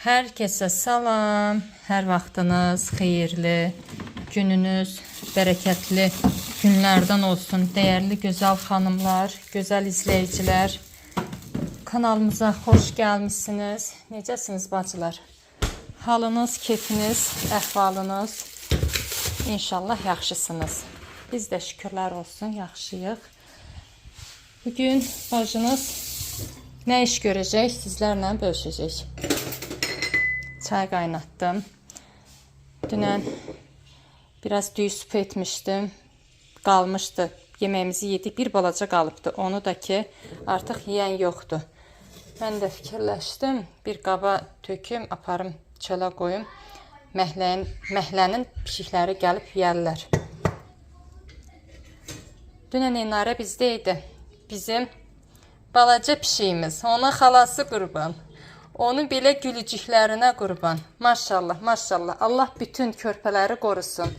Hər kəsə salam, hər vaxtınız xeyirli, gününüz bərəkətli günlərdən olsun. Dəyərli gözəl xanımlar, gözəl izləyicilər, kanalımıza xoş gəlmişsiniz. Necəsiniz bacılar? Halınız, keyfiniz, əhvalınız inşallah yaxşısınız. Biz də şükürlər olsun, yaxşıyıq. Bugün bacınız nə iş görəcək, sizlərlə bölüşəcək. Çay qaynatdım. Dünən biraz düyü supu etmişdim. Qalmışdı. Yeməyimizi yedik. Bir balaca qalıbdı. Onu da ki artıq yeyən yoxdur. Mən də fikirləşdim. Bir qaba töküm, aparım çölə qoyum. Məhlənin pişikləri gəlib yeyərlər. Dünən Enarə bizdə idi. Bizim balaca pişiyimiz. Ona xalası qurban. Onun belə gülücüklərinə qurban. Maşallah, maşallah. Allah bütün körpələri qorusun.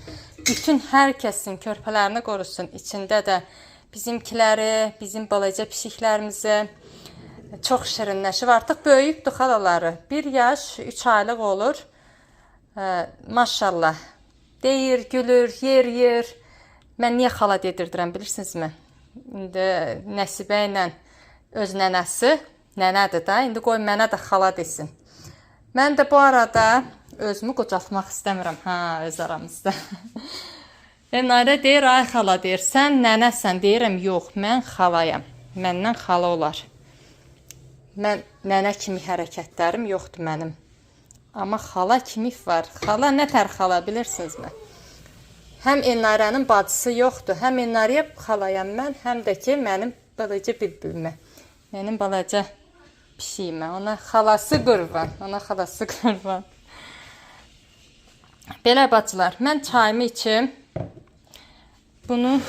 Bütün hər kəsin körpələrini qorusun. İçində də bizimkiləri, bizim balaca pişiklərimizi çox şirinləşib. Artıq böyüyübdür xalaları. 1 yaş, 3 aylıq olur. Maşallah. Deyir, gülür, yer. Mən niyə xala dedirdirəm, bilirsinizmi? İndi Nəsibə ilə öz nənəsi nənədir da. İndi qoy mənə də xala desin. Mən də bu arada özümü qocaltmaq istəmirəm. Öz aramızda. Enarə deyir, ay xala deyir, sən nənəsən. Deyirəm, yox, mən xalayam. Məndən xala olar. Mən nənə kimi hərəkətlərim yoxdur mənim. Amma xala kimi var. Xala nə tər xala bilirsinizmi? Həm Enarənin bacısı yoxdur. Həm Enarəyə xalayam mən, həm də ki mənim balaca bülbülümə. Mənim balaca pişiyimə. Ona xalası qurban. Belə bacılar, mən çayımı içim. Bunu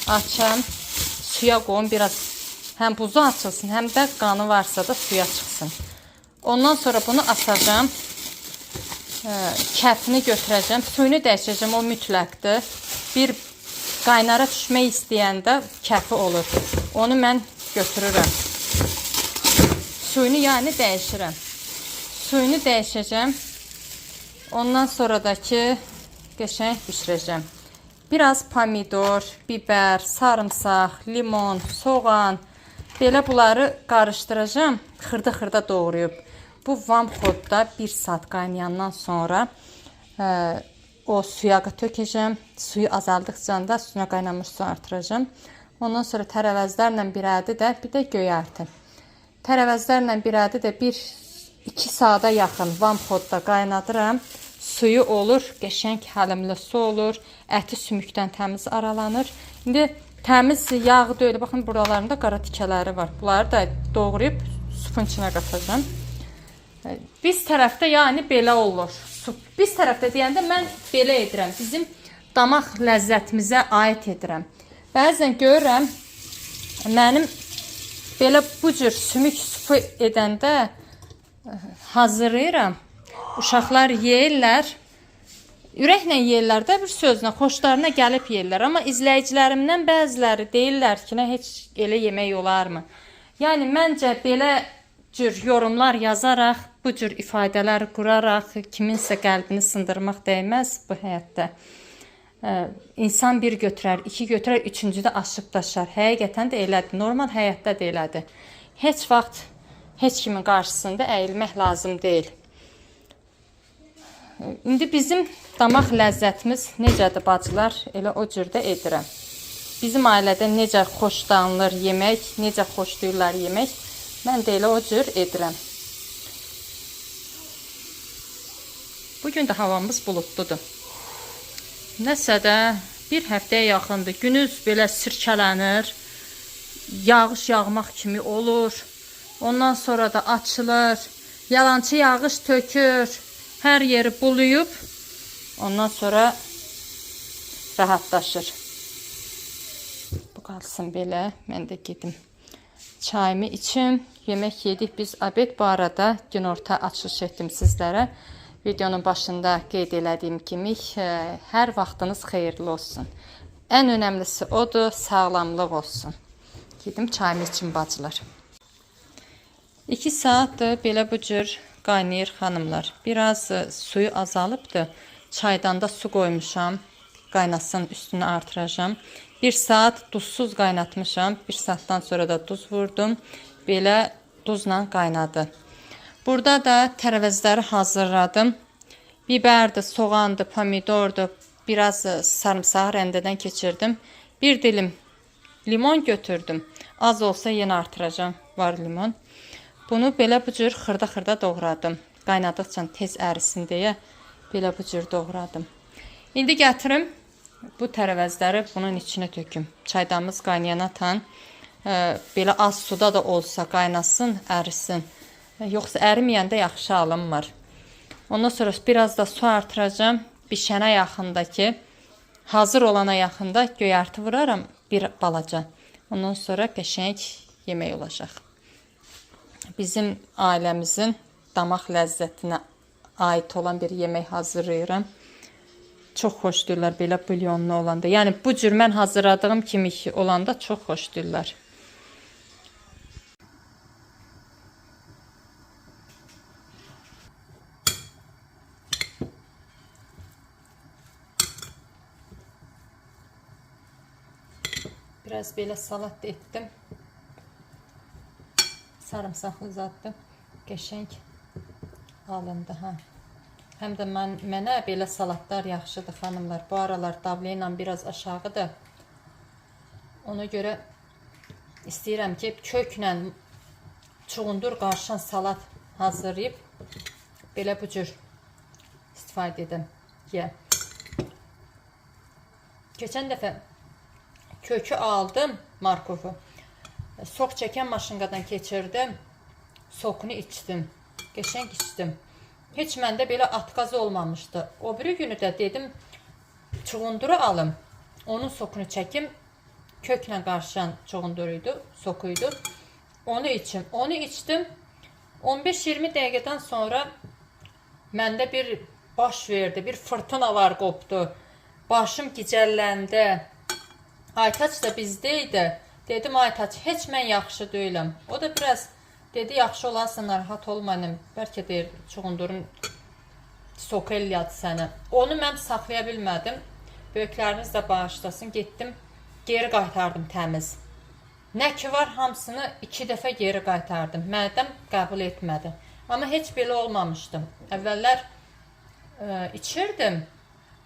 açam. Suya qoyum. Biraz həm buzu açılsın, həm də qanı varsa da suya çıxsın. Ondan sonra bunu asacam. Kəfini götürəcəm. Suyunu dəyişəcəm. O mütləqdir. Bir qaynara düşmək istəyəndə kəfi olur. Onu mən götürürəm. Suyunu yəni dəyişirəm. Suyunu dəyişəcəm. Ondan sonra da ki qəşəng bişirəcəm. Biraz pomidor, biber, sarımsaq, limon, soğan. Belə bunları qarışdıracağım. Xırda doğrayıb. Bu vamxodda 1 saat qaynayandan sonra o suya tökəcəm. Suyu azaldıqca da suyuna qaynamış su artıracağım. Ondan sonra tərəvəzlərlə bir ədi də, bir də göyərti. Tərəvəzlərlə bir ədi də 1-2 saata yaxın vamxodda qaynadıram. Suyu olur, qəşəng həlimli su olur. Əti sümükdən təmiz aralanır. İndi təmiz yağı deyil. Baxın, buralarında qara tikələri var. Bunları da doğrayıb supun içinə qatacağım. Biz tərəfdə yəni belə olur. Biz tərəfdə deyəndə mən belə edirəm. Bizim damaq ləzzətimizə aid edirəm. Bəzən görürəm, mənim belə bu cür sümük supu edəndə hazırlayıram. Uşaqlar yeyirlər. Ürəklə yeyirlər də, bir sözlə, xoşlarına gəlib yeyirlər. Amma izləyicilərimdən bəziləri deyirlər ki, heç elə yemək olarmı? Yəni, məncə belə cür yorumlar yazaraq, bu cür ifadələr quraraq kiminsə qəlbini sındırmaq dəyməz bu həyatda. İnsan 1 götürər, 2 götürər, 3-cüdə aşıb daşar. Həqiqətən də elədir. Normal həyatda da elədir. Heç vaxt heç kimin qarşısında əyilmək lazım deyil. İndi bizim damaq ləzzətimiz necədir bacılar? Elə o cürdə edirəm. Bizim ailədə necə xoşlanılır yemək, necə xoşlayırlar yemək, mən də elə o cür edirəm. Bugün də havamız buludludur. Nəsə də bir həftəyə yaxındır. Günüz belə sirkələnir. Yağış yağmaq kimi olur. Ondan sonra da açılır. Yalançı yağış tökür. Hər yeri buluyub. Ondan sonra rahatlaşır. Bu qalsın belə. Mən də gedim. Çayımı içim. Yemək yedik biz abed. Bu arada günorta açılış etdim sizlərə. Videonun başında qeyd elədiyim kimi, hər vaxtınız xeyirli olsun. Ən önəmlisi odur, sağlamlıq olsun. Gedim çayımı içim bacılar. 2 saatdır belə bu cür qaynayır xanımlar. Biraz suyu azalıbdır. Çaydan da su qoymuşam. Qaynasın, üstünü artıracağım. 1 saat duzsuz qaynatmışam. 1 saatdan sonra da duz vurdum. Belə duzla qaynadı. Burada da tərəvəzləri hazırladım. Biberdir, soğandır, pomidordur. Biraz sarımsağı rəndədən keçirdim. 1 dilim limon götürdüm. Az olsa yenə artıracağım. Var limon. Bunu belə bu cür xırda-xırda doğradım. Qaynadıqca tez ərisin deyə belə bu cür doğradım. İndi gətirim bu tərəvəzləri bunun içinə töküm. Çaydanımız qaynayana tan. Belə az suda da olsa qaynasın, ərisin. Yoxsa əriməyəndə yaxşı alınmır. Ondan sonra biraz da su artıracağım. Bişənə yaxındakı, hazır olana yaxında göyərti vuraram bir balaca. Ondan sonra qəşəng yemək olacaq. Bizim ailəmizin damaq ləzzətinə aid olan bir yemək hazırlayıram. Çox xoşdurlar belə bulyonlu olanda. Yəni bu cür mən hazırladığım kimi olanda çox xoşdurlar. Biraz belə salat etdim. Sarımsaqlı zaddır. Qəşəng alındı. Həm də mənə belə salatlar yaxşıdır xanımlar. Bu aralar davlə biraz aşağıdır. Ona görə istəyirəm ki, köklə çuğundur qarışan salat hazırlayıb belə bu cür istifadə edim. Keçən dəfə kökü aldım, markovu. Sok çəkən maşınqadan keçirdim. Sokunu içdim. Qəşəng içdim. Heç məndə belə atqaz olmamışdı. O biri günü də dedim, çuğunduru alım. Onun sokunu çəkim. Köklə qarışan çuğunduruydu, sokuydu. Onu içim. Onu içdim. 15-20 dəqiqədən sonra məndə bir baş verdi. Bir fırtınalar qopdu. Başım gicəlləndi. Aytaç da bizdəydi. Dedim, Aytaç, heç mən yaxşı deyiləm. O da biraz dedi, yaxşı olasın, narahat olmayın. Bəlkə deyir, çuğundurun soku eləyədi səni. Onu mən saxlaya bilmədim. Böyükləriniz də bağışlasın. Getdim, geri qaytardım təmiz. Nə ki var, hamısını 2 dəfə geri qaytardım. Mədəm qəbul etmədi. Amma heç belə olmamışdım. Əvvəllər içirdim.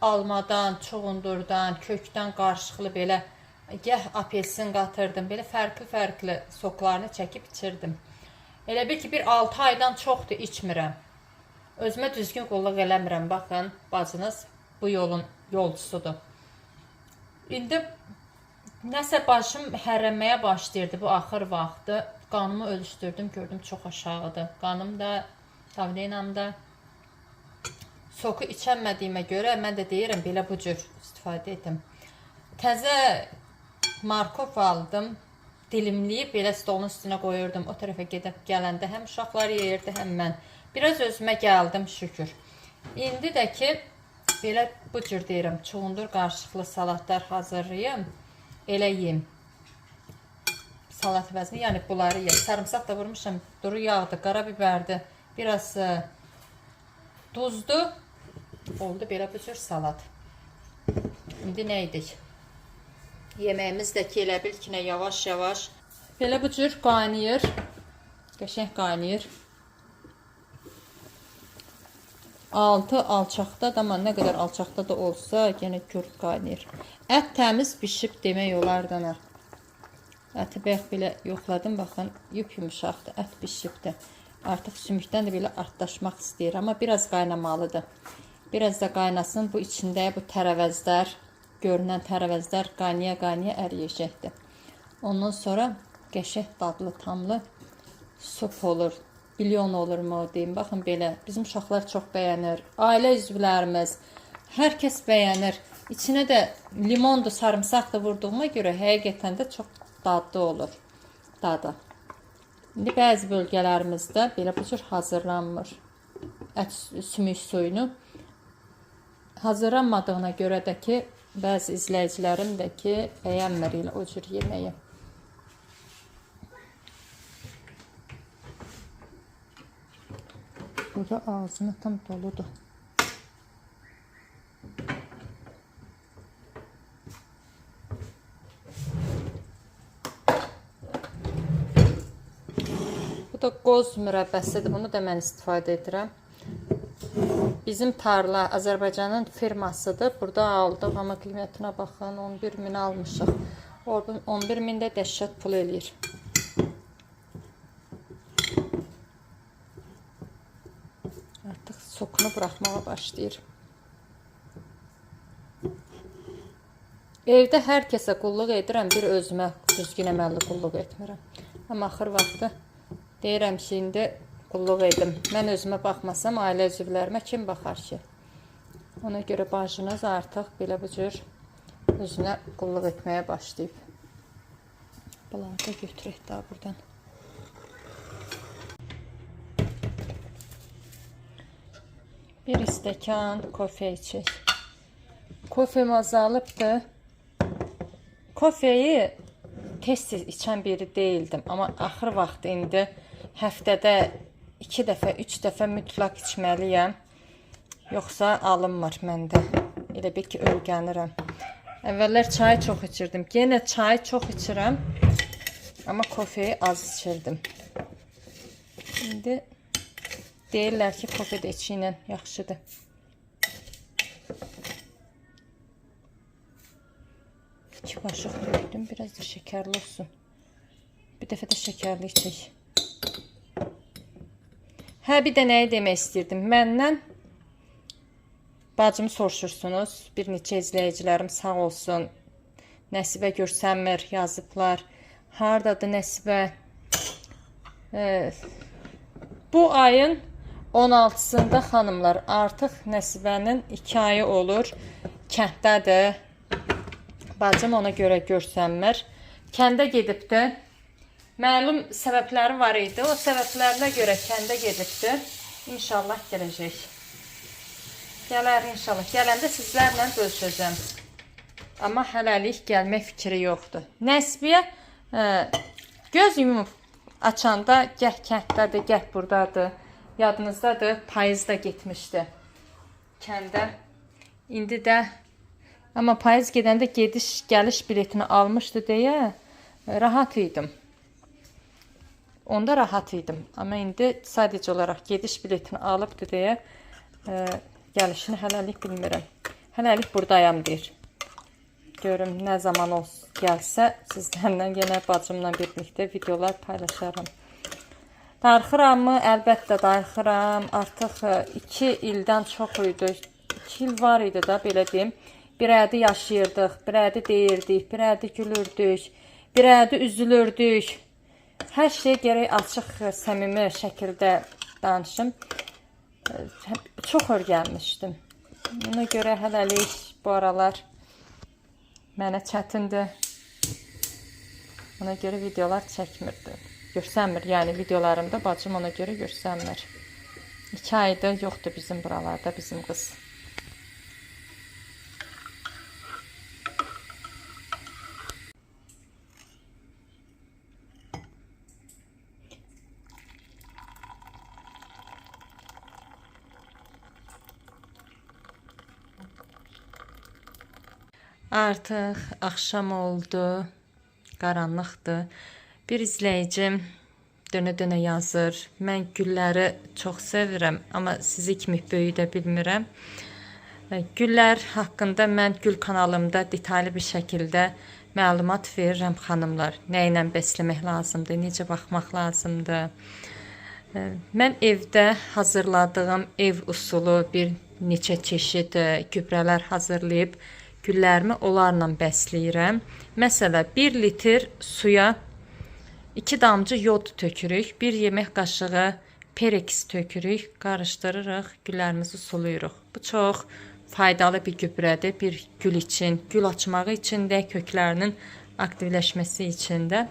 Almadan, çuğundurdan, kökdən qarışıqlı belə gəh apelsin qatırdım. Belə fərqli-fərqli soklarını çəkib içirdim. Elə bil ki, bir 6 aydan çoxdur içmirəm. Özümə düzgün qulluq eləmirəm. Baxın, bacınız bu yolun yolcusudur. İndi nəsə başım hərrənməyə başlayırdı bu axır vaxtı. Qanımı ölçdürdüm, gördüm çox aşağıdır. Qanım da, davlenam da. Soku içənmədiyimə görə mən də deyirəm, belə bu cür istifadə edim. Təzə markov aldım. Dilimləyib belə stolun üstünə qoyurdum. O tərəfə gedib gələndə həm uşaqlar yeyirdi, həm mən. Biraz özümə gəldim şükür. İndi də ki, belə bu cür deyirəm, çuğundur qarışıqlı salatlar hazırlayım. Elə yeyim. Salat vəzni, yəni bunları yeyim. Sarımsaq da vurmuşam, duru yağdı, qara bibərdi, biraz duzdu. Oldu belə bu cür salat. İndi nə edik? Yeməyimiz də ki, elə bil ki, yavaş-yavaş belə bu cür qaynayır. Qəşəng qaynayır. Altı alçaqda da, amma nə qədər alçaqda da olsa, yenə gür qaynayır. Ət təmiz bişib demək olardı. Əti bayaq belə yoxladım, baxın, yumuşaqdır, ət bişibdir. Artıq sümükdən də belə artlaşmaq istəyir, amma biraz qaynamalıdır. Biraz da qaynasın, bu içində bu tərəvəzlər, görünən tərəvəzlər qaynaya-qaynaya əriyəcəkdir. Ondan sonra qəşəng dadlı, tamlı sup olur. Bilyon olur mu deyim. Baxın belə. Bizim uşaqlar çox bəyənir. Ailə üzvlərimiz, hər kəs bəyənir. İçinə də limondur, sarımsaq da vurduğuma görə həqiqətən də çox dadlı olur. Dadı. İndi bəzi bölgələrimizdə belə bu cür hazırlanmır. Ət sümük suyunu hazırlanmadığına görə də ki, bəzi izləyicilərim də ki, bəyənmir elə o cür yeməyi. Burada ağzına tam doludur. Bu da qoz mürəbbəsidir. Bunu da mən istifadə edirəm. Bizim tarla Azərbaycanın firmasıdır. Burada aldıq, amma qiymətinə baxın, 11.000 almışıq. 11.000 də dəhşət pul eləyir. Artıq sokunu buraxmağa başlayır. Evdə hər kəsə qulluq edirəm, bir özümə düzgün əməlli qulluq etmirəm. Amma axır vaxtı deyirəm ki, indi qulluq edim. Mən özümə baxmasam, ailə üzvlərimə kim baxar ki? Ona görə bacınız artıq belə bu cür özünə qulluq etməyə başlayıb. Bunları da götürək daha buradan. Bir stəkan kofe içək. Kofem azalıbdır. Kofeyi tez-tez içən biri deyildim. Amma axır vaxt indi həftədə 2 dəfə, 3 dəfə mütləq içməliyəm. Yoxsa alınmır məndə. Elə bir ki, ölgənirəm. Əvvəllər çay çox içirdim. Yenə çay çox içirəm. Amma kofeyi az içirdim. İndi deyirlər ki, kofe də içi ilə yaxşıdır. İki qaşıq döydüm. Biraz da şəkərli olsun. Bir dəfə də şəkərli içək. Hə, bir də nəyi demək istəyirdim. Məndən bacımı soruşursunuz. Bir neçə izləyicilərim sağ olsun. Nəsibə görsənmir, yazıblar. Hardadır Nəsibə? Bu ayın 16-sında xanımlar artıq Nəsibənin 2 ayı olur. Kənddədir. Bacım ona görə görsənmir. Kəndə gedibdi. Məlum səbəbləri var idi. O səbəblərinə görə kəndə gedibdi. İnşallah gələcək. Gələr inşallah. Gələndə sizlərlə bölüşəcəm. Amma hələlik gəlmək fikri yoxdur. Nəsibiyə göz yumub açanda gəh kənddədir, gəh buradadır. Yadınızdadır, payız da getmişdi kəndə. İndi də amma payız gedəndə gediş-gəliş biletini almışdı deyə rahat idim. Onda rahat idim. Amma indi sadəcə olaraq gediş biletini alıbdı deyə gəlişini hələlik bilmirəm. Hələlik buradayam deyir. Görüm nə zaman gəlsə sizlərlə yenə bacımla birlikdə videolar paylaşarım. Darıxırammı? Əlbəttə darıxıram. Artıq 2 ildən çox idi. 2 il var idi da, belə deyim. Bir ədi yaşayırdıq, bir ədi deyirdik, bir ədi gülürdük, bir ədi üzülürdük. Hər şey gərək açıq, səmimi şəkildə danışım. Çox örgənmişdim. Ona görə hələlik bu aralar mənə çətindir. Ona görə videolar çəkmirdi. Görsənmir, yəni videolarımda bacım ona görə görsənmir. 2 aydır yoxdur bizim buralarda bizim qız. Artıq axşam oldu, qaranlıqdır. Bir izləyicim dönə-dönə yazır. Mən gülləri çox sevirəm, amma sizi kimi böyüdə bilmirəm. Güllər haqqında mən Gül kanalımda detallı bir şəkildə məlumat verirəm xanımlar. Nə ilə bəsləmək lazımdır, necə baxmaq lazımdır. Mən evdə hazırladığım ev usulu bir neçə çeşid gübrələr hazırlayıb güllərimi onlarla bəsləyirəm. Məsələn, 1 litr suya 2 damcı yod tökürük, 1 yemək qaşığı pereks tökürük, qarışdırırıq, güllərimizi sulayırıq. Bu çox faydalı bir gübrədir bir gül üçün, gül açmağı üçün də, köklərinin aktivləşməsi üçün də.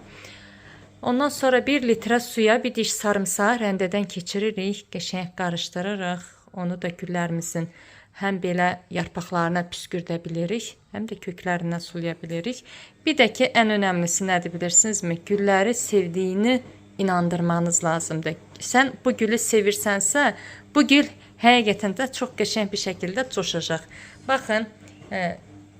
Ondan sonra 1 litrə suya bir diş sarımsağı rəndədən keçiririk, qəşəng qarışdırırıq. Onu da güllərimizin həm belə yarpaqlarına püskürdə bilirik, həm də köklərindən sulaya bilirik. Bir də ki, ən önəmlisi nədir bilirsinizmi? Gülləri sevdiyini inandırmanız lazımdır. Sən bu gülü sevirsənsə, bu gül həqiqətən də çox qəşəng bir şəkildə coşacaq. Baxın,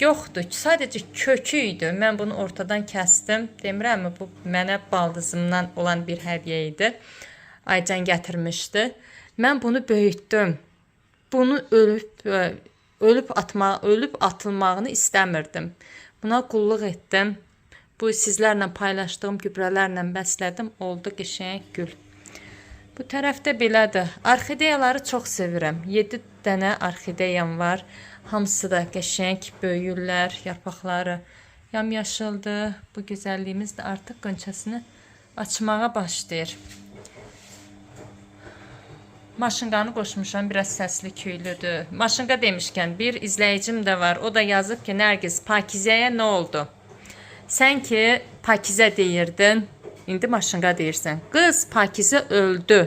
yoxdur, sadəcə kökü idi. Mən bunu ortadan kəsdim. Demirəmmi, bu mənə baldızımdan olan bir hədiyyə idi. Aycan gətirmişdi. Mən bunu böyütdüm. Bunu ölüb atılmağını istəmirdim. Buna qulluq etdim. Bu sizlərlə paylaşdığım gübrələrlə bəslədim. Oldu qəşəng gül. Bu tərəfdə belədir. Orxideyaları çox sevirəm. 7 dənə orxideyam var. Hamısı da qəşəng böyüyürlər. Yarpaqları yamyaşıldır. Bu gözəlliyimiz də artıq qönçəsini açmağa başlayır. Maşınqanı qoşmuşam, biraz səsli küylüdür. Maşınqa demişkən bir izləyicim də var. O da yazıb ki, Nərgiz, Pakizəyə nə oldu? Sən ki, Pakizə deyirdin, indi maşınqa deyirsən. Qız Pakizə öldü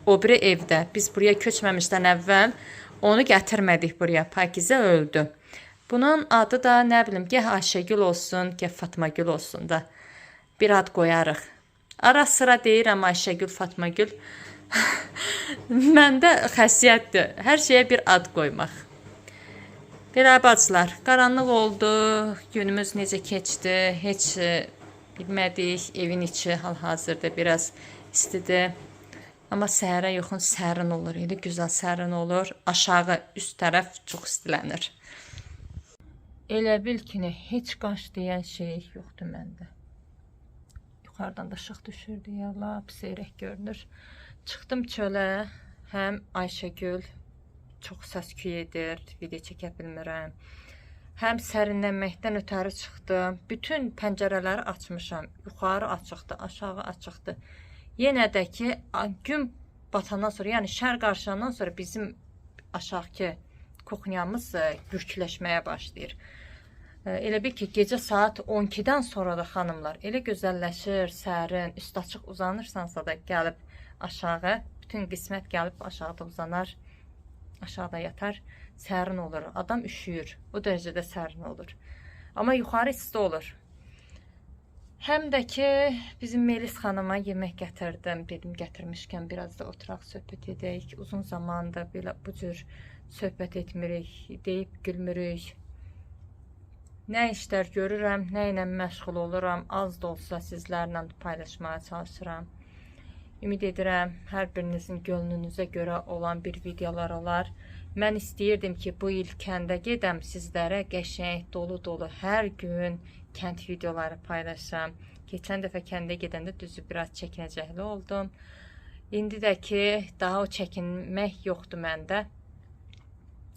o biri evdə. Biz buraya köçməmişdən əvvəl onu gətirmədik buraya. Pakizə öldü. Bunun adı da nə bilim, gəh Ayşəgül olsun, gəh Fatmagül olsun da. Bir ad qoyarıq. Ara sıra deyirəm Ayşəgül, Fatmagül. Məndə xəssiyyətdir. Hər şeyə bir ad qoymaq. Belə bacılar, qaranlıq oldu. Günümüz necə keçdi? Heç bilmədik. Evin içi hal-hazırda biraz istidir. Amma səhərə yaxın sərin olur. Elə gözəl sərin olur. Aşağı, üst tərəf çox istilənir. Elə bil ki, heç qaş deyən şey yoxdur məndə. Yuxarıdan da işıq düşür deyə, lap seyrək görünür. Çıxdım çölə, həm Ayşəgül çox səs-küy edir, video çəkə bilmirəm. Həm sərinlənməkdən ötəri çıxdım. Bütün pəncərələri açmışam. Yuxarı açıqdır, aşağı açıqdır. Yenə də ki, gün batandan sonra, yəni şər qarşılandan sonra bizim aşağıki kuxnyamız bürküləşməyə başlayır. Elə bil ki, gecə saat 12-dən sonra da xanımlar elə gözəlləşir, sərin, üst açıq uzanırsansa da gəlib aşağı, bütün qismət gəlib aşağıda uzanar, aşağıda yatar, sərin olur, adam üşüyür, o dərəcədə sərin olur. Amma yuxarı isti olur. Həm də ki, bizim Melis xanıma yemək gətirdim, dedim gətirmişkən biraz da oturaq, söhbət edək. Uzun zamanda belə bu cür söhbət etmirik, deyib gülmürük. Nə işlər görürəm, nə ilə məşğul oluram, az da olsa sizlərlə paylaşmaya çalışıram. Ümid edirəm, hər birinizin gönlünüzə görə olan bir videolar olar. Mən istəyirdim ki, bu il kəndə gedəm, sizlərə qəşəng, dolu-dolu hər gün kənd videoları paylaşam. Keçən dəfə kəndə gedəndə düzü biraz çəkinəcəkli oldum. İndi də ki, daha o çəkinmək yoxdur məndə.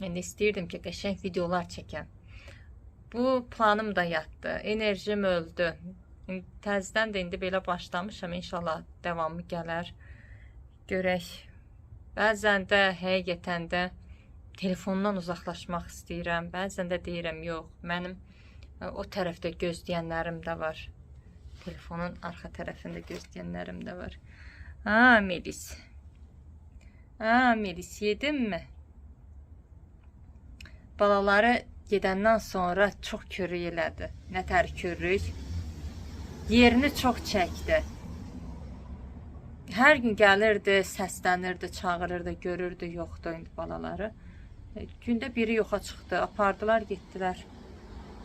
İndi istəyirdim ki, qəşəng videolar çəkəm. Bu planım da yatdı, enerjim öldü. Təzdən də indi belə başlamışam, inşallah davamı gələr. Görək. Bəzən də həqiqətən də telefondan uzaqlaşmaq istəyirəm. Bəzən də deyirəm, yox, mənim o tərəfdə gözləyənlərim də var. Telefonun arxa tərəfində gözləyənlərim də var. Melis. Melis, yedin mi? Balaları gedəndən sonra çox körük elədi. Nətər körük? Yerini çox çəkdi. Hər gün gəlirdi, səslənirdi, çağırırdı, görürdü, yoxdur indi balaları. Gündə biri yoxa çıxdı, apardılar, getdilər.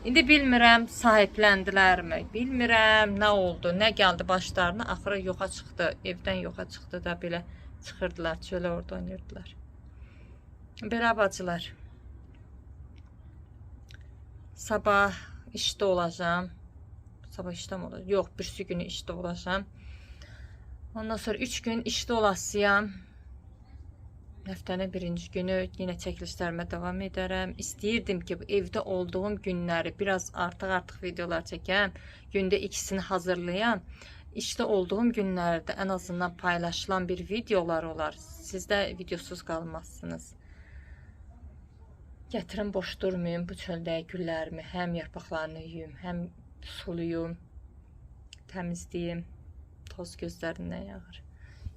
İndi bilmirəm, sahibləndilər-mi? Bilmirəm, nə oldu, nə gəldi başlarına, axırı yoxa çıxdı, evdən yoxa çıxdı da belə çıxırdılar, çölə orada oynayırdılar. Belə bacılar. Sabah işdə olacağım. Sabah işdə mi olacağım? Yox, birisi günü işdə olacağım. Ondan sonra 3 gün işdə olasıyam. Həftənin birinci günü yenə çəkilişlərimə davam edərəm. İstəyirdim ki, evdə olduğum günləri biraz artıq videolar çəkəm. Gündə ikisini hazırlayam. İşdə olduğum günlərdə ən azından paylaşılan bir videolar olar. Siz də videosuz qalmazsınız. Gətirim, boş durmayım bu çöldə güllərimi. Həm yarpaqlarını yuyum, həm suluyum, təmizləyim. Toz gözlərindən yağır.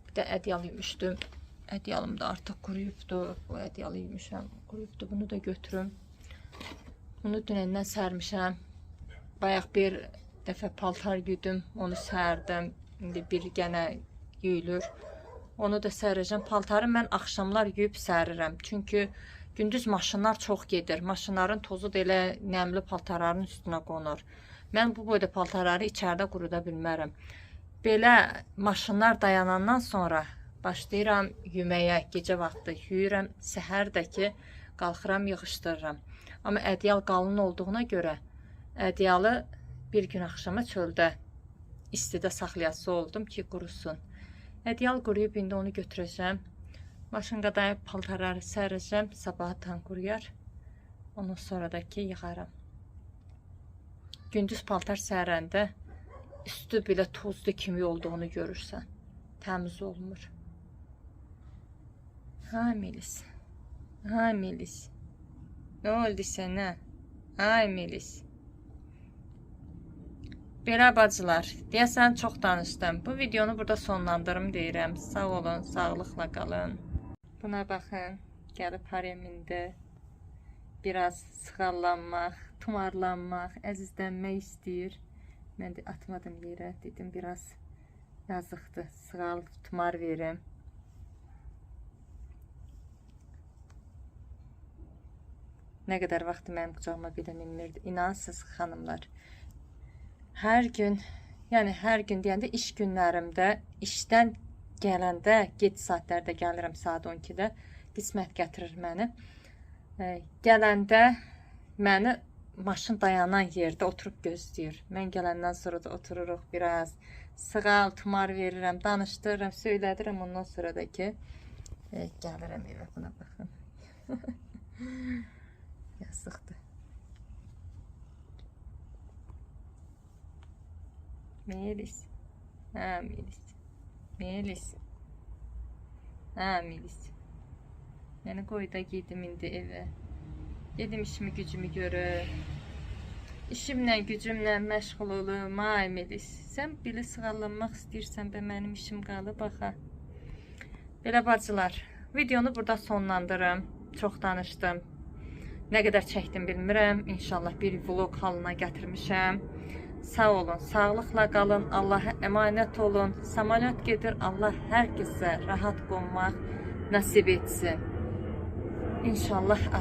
Bir də ədyal yuymuşdum. Ədyalım da artıq quruyubdu. Bu ədyalı yuymuşam, quruyubdu. Bunu da götürüm. Bunu dünəndən sərmişəm. Bayaq bir dəfə paltar güdüm, onu sərdim. İndi bir gənə yuyulur. Onu da sərəcəm. Paltarı mən axşamlar yuyub sərirəm. Çünki gündüz maşınlar çox gedir. Maşınların tozu da elə nəmli paltarların üstünə qonur. Mən bu boyda paltarları içəridə quruda bilmərəm. Belə maşınlar dayanandan sonra başlayıram yuməyə, gecə vaxtı yuyuram, səhər də ki qalxıram, yığışdırıram. Amma ədyal qalın olduğuna görə ədyalı bir gün axşama çöldə istidə saxlayası oldum ki, qurusun. Ədyal quruyub, indi onu götürəcəm. Maşınqa dayıb paltarları sərəcəm, sabaha tan quruyar. Ondan sonra da ki, yığaram. Gündüz paltar sərəndə üstü belə tozlu kimi olduğunu görürsən. Təmiz olmur. Ay Melis. Ay Melis. Nə oldu sənə? Ay Melis. Belə bacılar, deyəsən çox danışdım. Bu videonu burada sonlandırım deyirəm. Sağ olun, sağlıqla qalın. Buna baxın, gəlib haremində biraz sığallanmaq, tumarlanmaq, əzizlənmək istəyir. Mən də atmadım yerə, dedim biraz yazıqdır, sığal, tumar verim. Nə qədər vaxtı mənim qucağıma belə minmirdi. İnansız xanımlar. Hər gün, yəni hər gün deyəndə iş günlərimdə, işdən gələndə, gec saatlərdə gəlirəm saat 12-də, qismət gətirir məni. Gələndə məni maşın dayanan yerdə oturub gözləyir. Mən gələndən sonra da otururuq biraz, sığal, tumar verirəm, danışdırıram, söylədirəm. Ondan sonra da ki, gəlirəm evə, buna baxın. Yazıqdır. Melis. Ha Melis. Melis. Ha Melis. Məni qoy da gedim indi evə. Gedim işimi gücümü görür. İşimlə gücümlə məşğul olum. Ay Melis. Sən belə sığallanmaq istəyirsən və mənim işim qalıb baxa. Belə bacılar. Videonu burada sonlandırım. Çox danışdım. Nə qədər çəkdim bilmirəm. İnşallah bir vlog halına gətirmişəm. Sağ olun, sağlıqla qalın, Allaha əmanət olun. Samolyot gedir, Allah hər kəsə rahat qonmaq nəsib etsin. İnşallah.